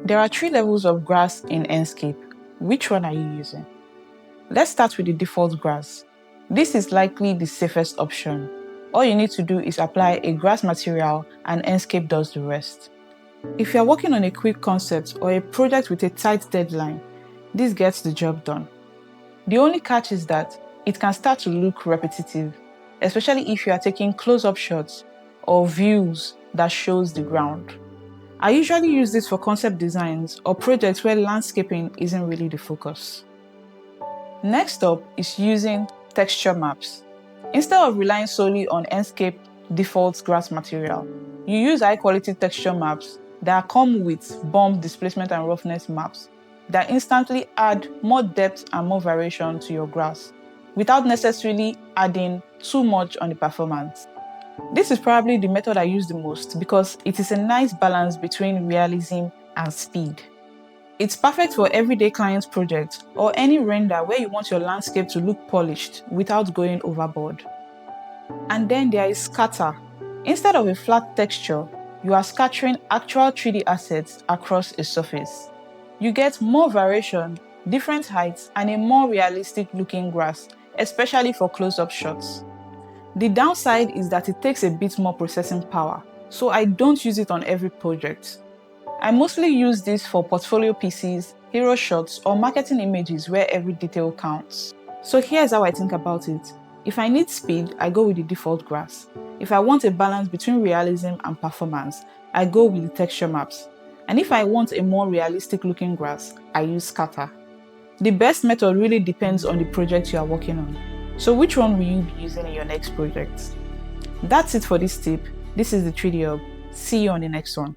There are 3 levels of grass in Enscape. Which one are you using? Let's start with the default grass. This is likely the safest option. All you need to do is apply a grass material and Enscape does the rest. If you're working on a quick concept or a project with a tight deadline, this gets the job done. The only catch is that it can start to look repetitive, especially if you are taking close-up shots or views that shows the ground. I usually use this for concept designs or projects where landscaping isn't really the focus. Next up is using texture maps. Instead of relying solely on Enscape default grass material, you use high-quality texture maps that come with bump, displacement, and roughness maps that instantly add more depth and more variation to your grass without necessarily adding too much on the performance. This is probably the method I use the most because it is a nice balance between realism and speed. It's perfect for everyday client projects or any render where you want your landscape to look polished without going overboard. And then there is scatter. Instead of a flat texture, you are scattering actual 3D assets across a surface. You get more variation, different heights, and a more realistic looking grass, especially for close-up shots. The downside is that it takes a bit more processing power, so I don't use it on every project. I mostly use this for portfolio pieces, hero shots, or marketing images where every detail counts. So here's how I think about it. If I need speed, I go with the default grass. If I want a balance between realism and performance, I go with the texture maps. And if I want a more realistic looking grass, I use scatter. The best method really depends on the project you are working on. So which one will you be using in your next project? That's it for this tip. This is the 3D Hub. See you on the next one.